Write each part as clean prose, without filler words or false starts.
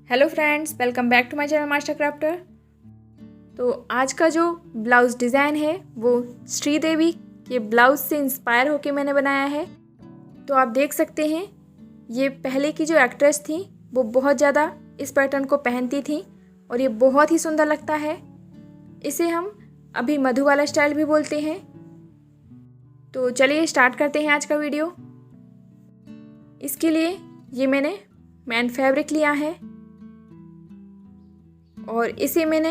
Hello friends, welcome back to my channel master crafter. तो आज का जो ब्लाउज़ डिज़ाइन है वो श्रीदेवी के ब्लाउज़ से इंस्पायर होके मैंने बनाया है। तो आप देख सकते हैं ये पहले की जो एक्ट्रेस थी वो बहुत ज़्यादा इस पैटर्न को पहनती थी और ये बहुत ही सुंदर लगता है। इसे हम अभी मधुबाला स्टाइल भी बोलते हैं। तो चलिए स्टार्ट करते हैं आज का वीडियो। इसके लिए ये मैंने मैन फैब्रिक लिया है और इसे मैंने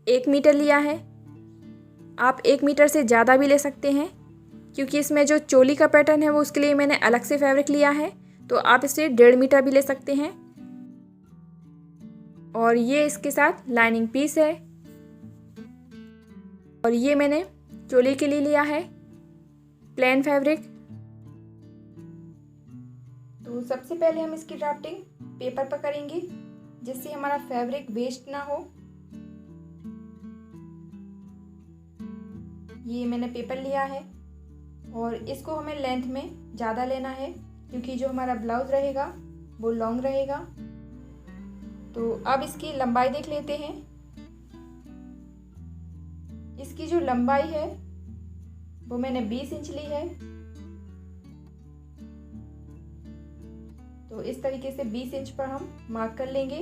1 मीटर लिया है। आप 1 मीटर से ज़्यादा भी ले सकते हैं क्योंकि इसमें जो चोली का पैटर्न है वो उसके लिए मैंने अलग से फैब्रिक लिया है। तो आप इसे 1.5 मीटर भी ले सकते हैं। और ये इसके साथ लाइनिंग पीस है और ये मैंने चोली के लिए लिया है प्लेन फैब्रिक। तो सबसे पहले हम इसकी ड्राफ्टिंग पेपर पर करेंगे जिससे हमारा फैब्रिक वेस्ट ना हो। ये मैंने पेपर लिया है और इसको हमें लेंथ में ज़्यादा लेना है क्योंकि जो हमारा ब्लाउज रहेगा वो लॉन्ग रहेगा। तो अब इसकी लंबाई देख लेते हैं। इसकी जो लंबाई है वो मैंने 20 इंच ली है। तो इस तरीके से 20 इंच पर हम मार्क कर लेंगे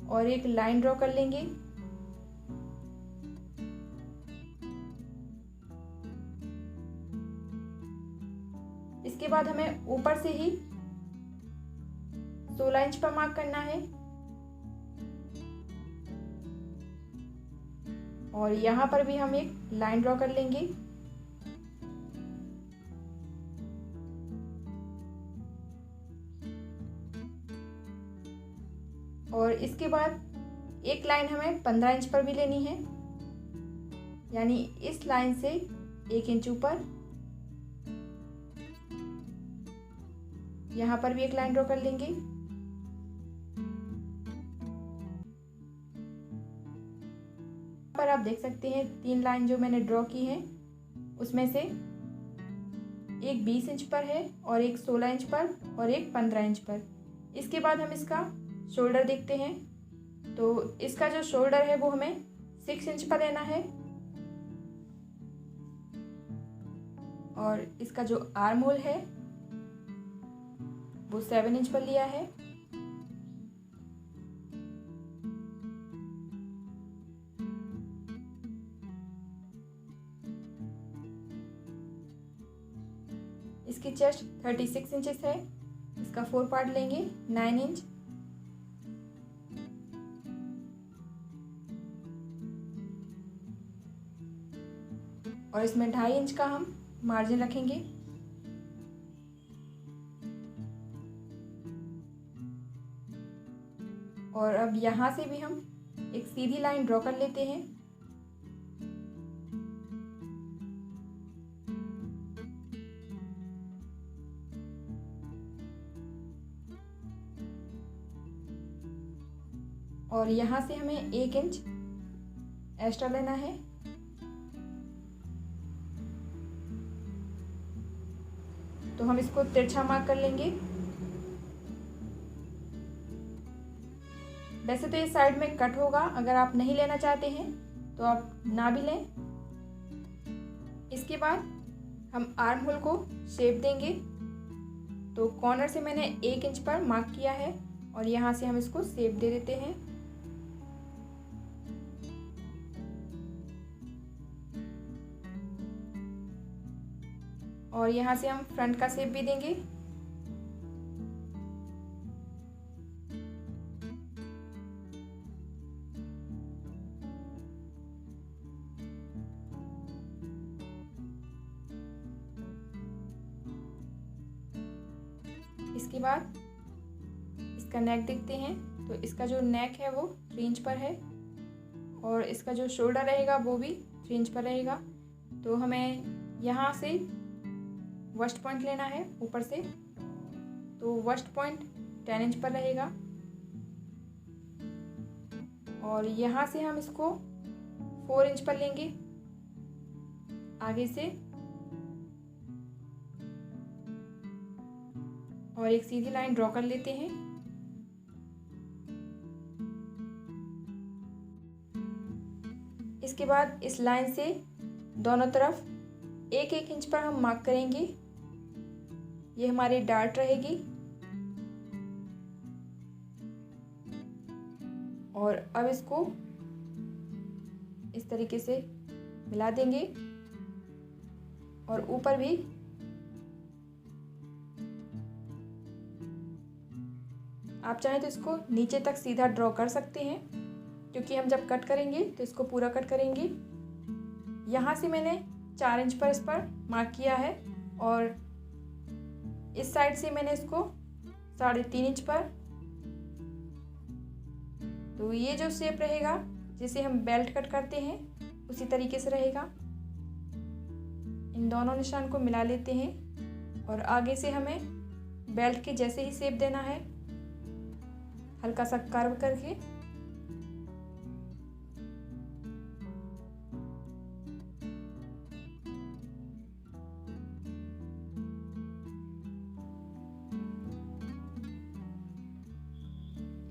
और एक लाइन ड्रॉ कर लेंगे। इसके बाद हमें ऊपर से ही 16 इंच पर मार्क करना है और यहाँ पर भी हम एक लाइन ड्रॉ कर लेंगे। और इसके बाद एक लाइन हमें 15 इंच पर भी लेनी है, यानी इस लाइन से 1 इंच ऊपर। यहाँ पर भी एक लाइन ड्रॉ कर लेंगे। पर आप देख सकते हैं 3 लाइन जो मैंने ड्रॉ की हैं उसमें से एक 20 इंच पर है और एक 16 इंच पर और एक 15 इंच पर। इसके बाद हम इसका शोल्डर देखते हैं। तो इसका जो शोल्डर है वो हमें 6 इंच पर लेना है और इसका जो आर्म होल है वो 7 इंच पर लिया है। इसकी चेस्ट 36 इंचेस है। इसका 4 पार्ट लेंगे 9 इंच। और इसमें 2.5 इंच का हम मार्जिन रखेंगे। और अब यहाँ से भी हम एक सीधी लाइन ड्रॉ कर लेते हैं। और यहाँ से हमें 1 इंच एक्स्ट्रा लेना है। तो हम इसको तिरछा मार्क कर लेंगे। वैसे तो ये साइड में कट होगा, अगर आप नहीं लेना चाहते हैं तो आप ना भी लें। इसके बाद हम आर्म होल को शेप देंगे। तो कॉर्नर से मैंने 1 इंच पर मार्क किया है और यहाँ से हम इसको शेप दे देते हैं। और यहाँ से हम फ्रंट का शेप भी देंगे। इसके बाद इसका नेक देखते हैं। तो इसका जो नेक है वो 3 इंच पर है और इसका जो शोल्डर रहेगा वो भी 3 इंच पर रहेगा। तो हमें यहाँ से वस्ट पॉइंट लेना है ऊपर से। तो वस्ट पॉइंट 10 इंच पर रहेगा और यहाँ से हम इसको 4 इंच पर लेंगे आगे से और एक सीधी लाइन ड्रॉ कर लेते हैं। इसके बाद इस लाइन से दोनों तरफ 1-1 इंच पर हम मार्क करेंगे। ये हमारी डार्ट रहेगी और अब इसको इस तरीके से मिला देंगे और ऊपर भी आप चाहें तो इसको नीचे तक सीधा ड्रॉ कर सकते हैं, क्योंकि हम जब कट करेंगे तो इसको पूरा कट करेंगे। यहाँ से मैंने 4 इंच पर इस पर मार्क किया है और इस साइड से मैंने इसको 3.5 इंच पर। तो ये जो शेप रहेगा जिसे हम बेल्ट कट करते हैं उसी तरीके से रहेगा। इन दोनों निशान को मिला लेते हैं और आगे से हमें बेल्ट के जैसे ही शेप देना है, हल्का सा कर्व करके।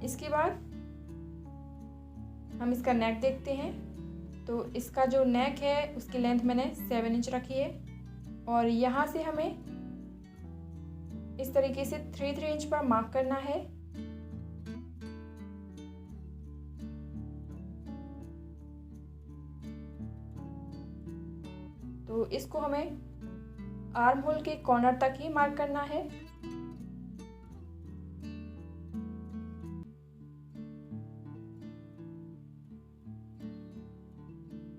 इसके बाद हम इसका नेक देखते हैं। तो इसका जो नेक है उसकी लेंथ मैंने 7 इंच रखी है और यहाँ से हमें इस तरीके से 3 इंच पर मार्क करना है। तो इसको हमें आर्म होल के कॉर्नर तक ही मार्क करना है।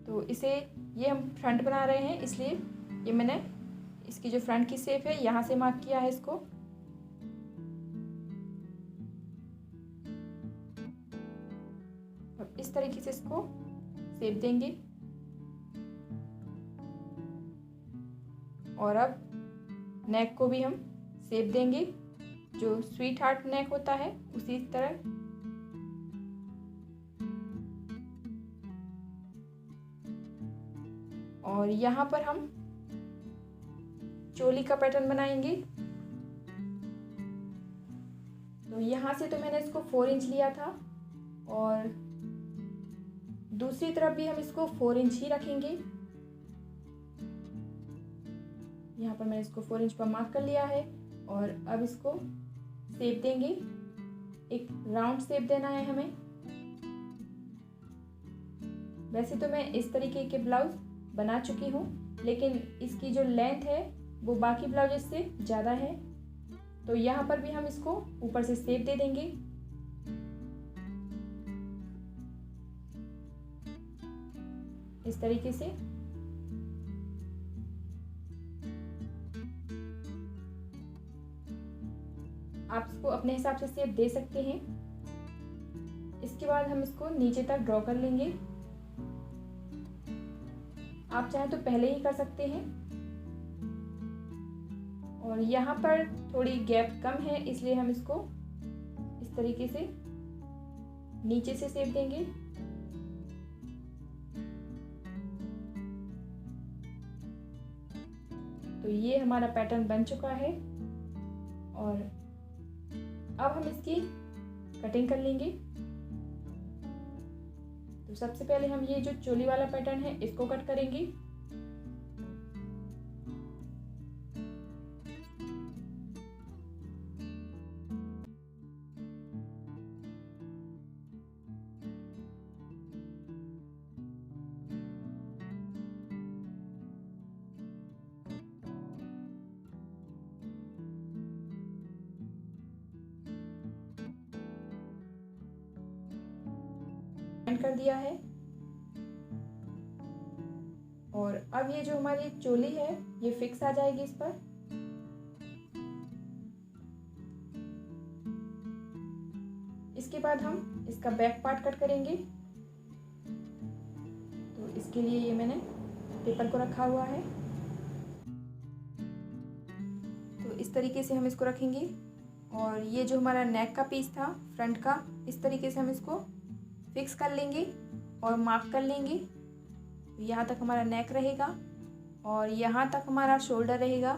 तो इसे ये हम फ्रंट बना रहे हैं, इसलिए ये मैंने इसकी जो फ्रंट की शेप है यहाँ से मार्क किया है इसको। और इस तरीके से इसको शेप देंगे और अब नेक को भी हम शेप देंगे, जो स्वीट हार्ट नेक होता है उसी तरह। और यहाँ पर हम चोली का पैटर्न बनाएंगे। तो यहाँ से तो मैंने इसको 4 इंच लिया था और दूसरी तरफ भी हम इसको 4 इंच ही रखेंगे। यहाँ पर मैंने इसको 4 इंच पर मार्क कर लिया है और अब इसको शेप देंगे। एक राउंड शेप देना है हमें। वैसे तो मैं इस तरीके के ब्लाउज बना चुकी हूँ, लेकिन इसकी जो लेंथ है वो बाकी ब्लाउज से ज़्यादा है, तो यहाँ पर भी हम इसको ऊपर से शेप दे देंगे। इस तरीके से। आप इसको अपने हिसाब से शेप दे सकते हैं। इसके बाद हम इसको नीचे तक ड्रॉ कर लेंगे। आप चाहें तो पहले ही कर सकते हैं। और यहाँ पर थोड़ी गैप कम है, इसलिए हम इसको इस तरीके से नीचे से शेप देंगे। तो ये हमारा पैटर्न बन चुका है और अब हम इसकी कटिंग कर लेंगे। तो सबसे पहले हम ये जो चोली वाला पैटर्न है इसको कट करेंगे। कर दिया है और अब ये जो हमारी चोली है ये फिक्स आ जाएगी इस पर। इसके बाद हम इसका बैक पार्ट कट करेंगे। तो इसके लिए ये मैंने पेपर को रखा हुआ है। तो इस तरीके से हम इसको रखेंगे और ये जो हमारा नेक का पीस था फ्रंट का, इस तरीके से हम इसको फिक्स कर लेंगे और मार्क कर लेंगे। यहाँ तक हमारा नेक रहेगा और यहाँ तक हमारा शोल्डर रहेगा।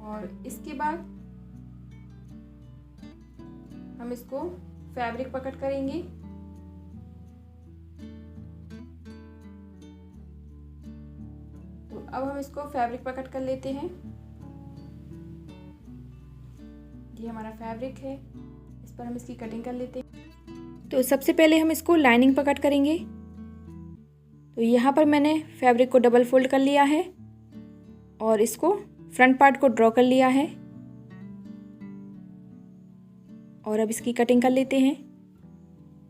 और इसके बाद हम इसको फैब्रिक पर कट करेंगे। तो अब हम इसको फैब्रिक पर कट कर लेते हैं। ये हमारा फैब्रिक है, इस पर हम इसकी कटिंग कर लेते हैं। तो सबसे पहले हम इसको लाइनिंग पर कट करेंगे। तो यहाँ पर मैंने फैब्रिक को डबल फोल्ड कर लिया है और इसको फ्रंट पार्ट को ड्रॉ कर लिया है और अब इसकी कटिंग कर लेते हैं।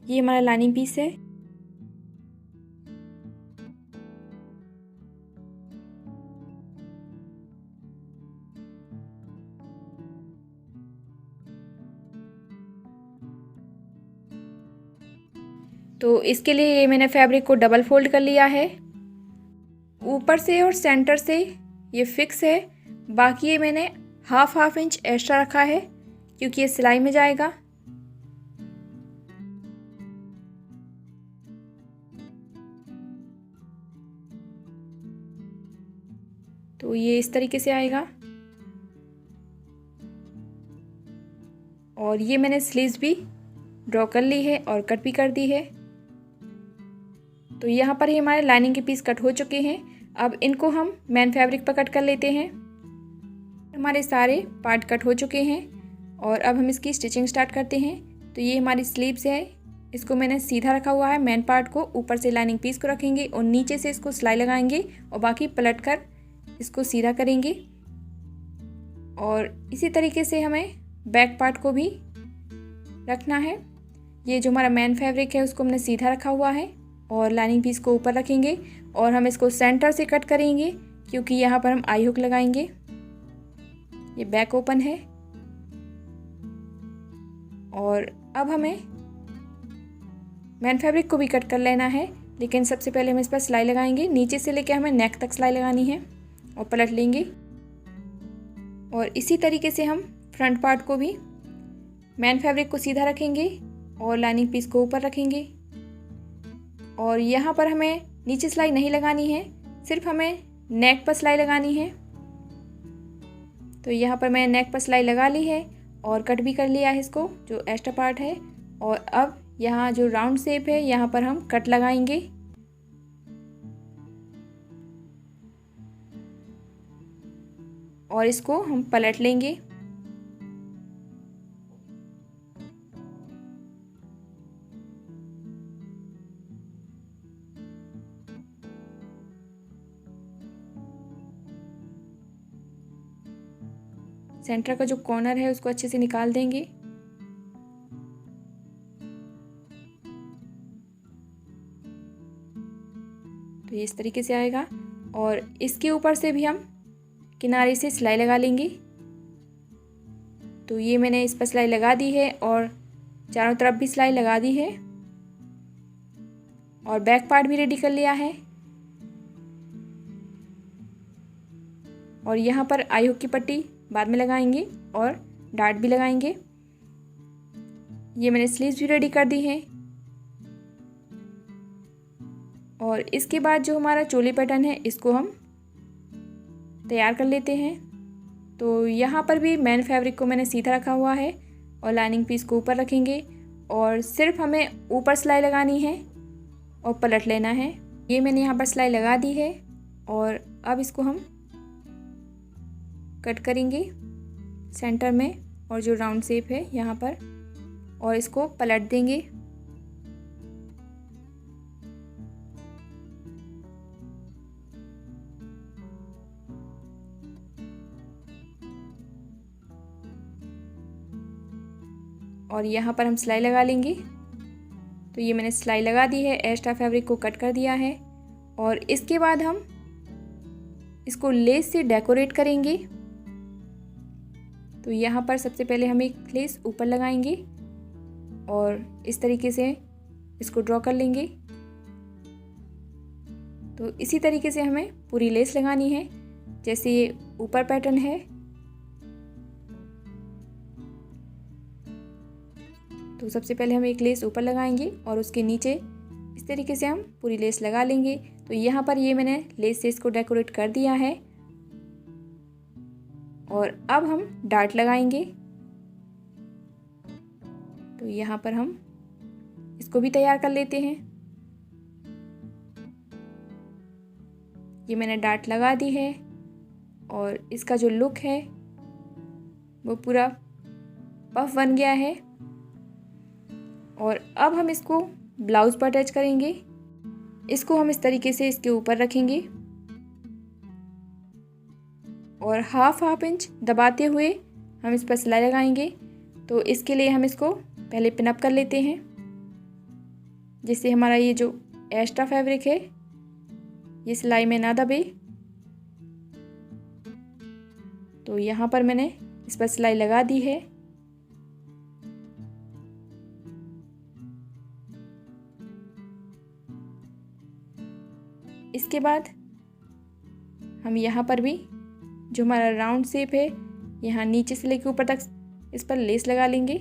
ये हमारा लाइनिंग पीस है। तो इसके लिए ये मैंने फैब्रिक को डबल फोल्ड कर लिया है। ऊपर से और सेंटर से ये फिक्स है, बाकी ये मैंने हाफ इंच एक्स्ट्रा रखा है क्योंकि ये सिलाई में जाएगा। तो ये इस तरीके से आएगा और ये मैंने स्लीव्स भी ड्रॉ कर ली है और कट भी कर दी है। तो यहाँ पर ही हमारे लाइनिंग के पीस कट हो चुके हैं। अब इनको हम मेन फैब्रिक पर कट कर लेते हैं। हमारे सारे पार्ट कट हो चुके हैं और अब हम इसकी स्टिचिंग स्टार्ट करते हैं। तो ये हमारी स्लीव्स है, इसको मैंने सीधा रखा हुआ है। मेन पार्ट को ऊपर से लाइनिंग पीस को रखेंगे और नीचे से इसको सिलाई लगाएंगे और बाकी पलट कर इसको सीधा करेंगे। और इसी तरीके से हमें बैक पार्ट को भी रखना है। ये जो हमारा मेन फैब्रिक है उसको हमने सीधा रखा हुआ है और लाइनिंग पीस को ऊपर रखेंगे और हम इसको सेंटर से कट करेंगे क्योंकि यहाँ पर हम आई हुक लगाएंगे। ये बैक ओपन है और अब हमें मेन फैब्रिक को भी कट कर लेना है, लेकिन सबसे पहले हम इस पर सिलाई लगाएंगे। नीचे से लेकर हमें नेक तक सिलाई लगानी है और पलट लेंगे। और इसी तरीके से हम फ्रंट पार्ट को भी मेन फैब्रिक को सीधा रखेंगे और लाइनिंग पीस को ऊपर रखेंगे। और यहाँ पर हमें नीचे सिलाई नहीं लगानी है, सिर्फ हमें नेक पर सिलाई लगानी है। तो यहाँ पर मैंने नेक पर सिलाई लगा ली है और कट भी कर लिया है इसको, जो एक्स्ट्रा पार्ट है। और अब यहाँ जो राउंड शेप है यहाँ पर हम कट लगाएंगे। और इसको हम पलट लेंगे। सेंटर का जो कॉर्नर है उसको अच्छे से निकाल देंगे। तो ये इस तरीके से आएगा और इसके ऊपर से भी हम किनारे से सिलाई लगा लेंगे। तो ये मैंने इस पर सिलाई लगा दी है और चारों तरफ भी सिलाई लगा दी है और बैक पार्ट भी रेडी कर लिया है। और यहाँ पर आई हुक की पट्टी बाद में लगाएंगे और डार्ट भी लगाएंगे। ये मैंने स्लीव्स भी रेडी कर दी है। और इसके बाद जो हमारा चोली पैटर्न है इसको हम तैयार कर लेते हैं। तो यहाँ पर भी मेन फैब्रिक को मैंने सीधा रखा हुआ है और लाइनिंग पीस को ऊपर रखेंगे और सिर्फ हमें ऊपर सिलाई लगानी है और पलट लेना है। ये मैंने यहाँ पर सिलाई लगा दी है और अब इसको हम कट करेंगे सेंटर में और जो राउंड शेप है यहाँ पर, और इसको पलट देंगे। और यहाँ पर हम सिलाई लगा लेंगे। तो ये मैंने सिलाई लगा दी है, एक्स्ट्रा फैब्रिक को कट कर दिया है और इसके बाद हम इसको लेस से डेकोरेट करेंगे। तो यहाँ पर सबसे पहले हम एक लेस ऊपर लगाएंगे और इस तरीके से इसको ड्रॉ कर लेंगे। तो इसी तरीके से हमें पूरी लेस लगानी है, जैसे ये ऊपर पैटर्न है। तो सबसे पहले हम एक लेस ऊपर लगाएंगे और उसके नीचे इस तरीके से हम पूरी लेस लगा लेंगे। तो यहाँ पर ये मैंने लेस से इसको डेकोरेट कर दिया है और अब हम डार्ट लगाएंगे। तो यहाँ पर हम इसको भी तैयार कर लेते हैं। ये मैंने डार्ट लगा दी है और इसका जो लुक है वो पूरा पफ बन गया है। और अब हम इसको ब्लाउज पर अटैच करेंगे। इसको हम इस तरीके से इसके ऊपर रखेंगे और हाफ इंच दबाते हुए हम इस पर सिलाई लगाएंगे। तो इसके लिए हम इसको पहले पिनअप कर लेते हैं, जिससे हमारा ये जो एक्स्ट्रा फैब्रिक है ये सिलाई में ना दबे। तो यहाँ पर मैंने इस पर सिलाई लगा दी है। इसके बाद हम यहाँ पर भी जो हमारा राउंड शेप है यहाँ नीचे से लेकर ऊपर तक इस पर लेस लगा लेंगे।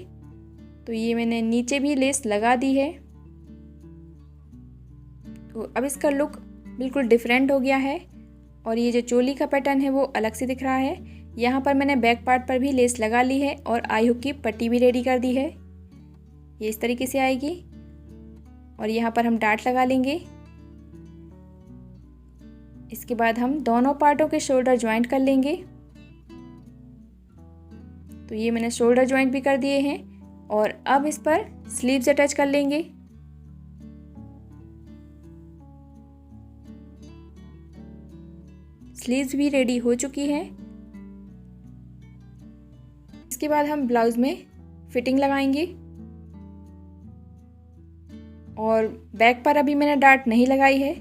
तो ये मैंने नीचे भी लेस लगा दी है। तो अब इसका लुक बिल्कुल डिफरेंट हो गया है और ये जो चोली का पैटर्न है वो अलग से दिख रहा है। यहाँ पर मैंने बैक पार्ट पर भी लेस लगा ली है और आई हुक की पट्टी भी रेडी कर दी है। ये इस तरीके से आएगी और यहाँ पर हम डार्ट लगा लेंगे। इसके बाद हम दोनों पार्टों के शोल्डर ज्वाइंट कर लेंगे। तो ये मैंने शोल्डर ज्वाइंट भी कर दिए हैं और अब इस पर स्लीव्स अटैच कर लेंगे। स्लीव्स भी रेडी हो चुकी है। इसके बाद हम ब्लाउज में फिटिंग लगाएंगे और बैक पर अभी मैंने डार्ट नहीं लगाई है,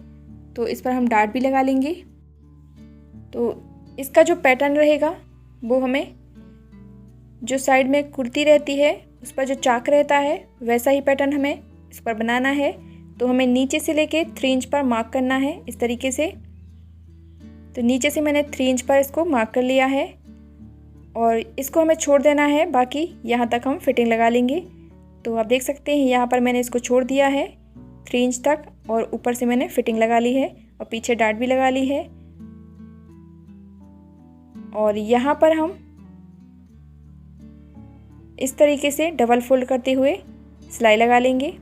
तो इस पर हम डार्ट भी लगा लेंगे। तो इसका जो पैटर्न रहेगा वो हमें जो साइड में कुर्ती रहती है उस पर जो चाक रहता है वैसा ही पैटर्न हमें इस पर बनाना है। तो हमें नीचे से लेके 3 इंच पर मार्क करना है इस तरीके से। तो नीचे से मैंने 3 इंच पर इसको मार्क कर लिया है और इसको हमें छोड़ देना है, बाकी यहाँ तक हम फिटिंग लगा लेंगे। तो आप देख सकते हैं यहाँ पर मैंने इसको छोड़ दिया है 3 इंच तक और ऊपर से मैंने फिटिंग लगा ली है और पीछे डार्ट भी लगा ली है। और यहाँ पर हम इस तरीके से डबल फोल्ड करते हुए सिलाई लगा लेंगे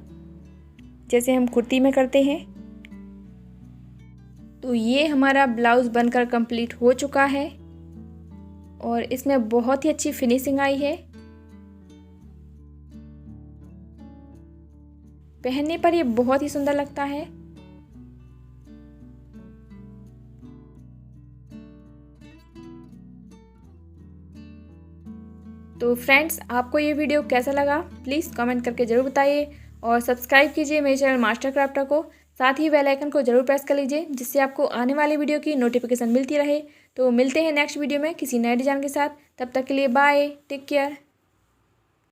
जैसे हम कुर्ती में करते हैं। तो ये हमारा ब्लाउज़ बनकर कंप्लीट हो चुका है और इसमें बहुत ही अच्छी फिनिशिंग आई है। पहनने पर ये बहुत ही सुंदर लगता है। तो फ्रेंड्स, आपको ये वीडियो कैसा लगा प्लीज़ कमेंट करके ज़रूर बताइए और सब्सक्राइब कीजिए मेरे चैनल मास्टर क्राफ्टर को। साथ ही बेल आइकन को ज़रूर प्रेस कर लीजिए जिससे आपको आने वाली वीडियो की नोटिफिकेशन मिलती रहे। तो मिलते हैं नेक्स्ट वीडियो में किसी नए डिज़ाइन के साथ। तब तक के लिए बाय, टेक केयर।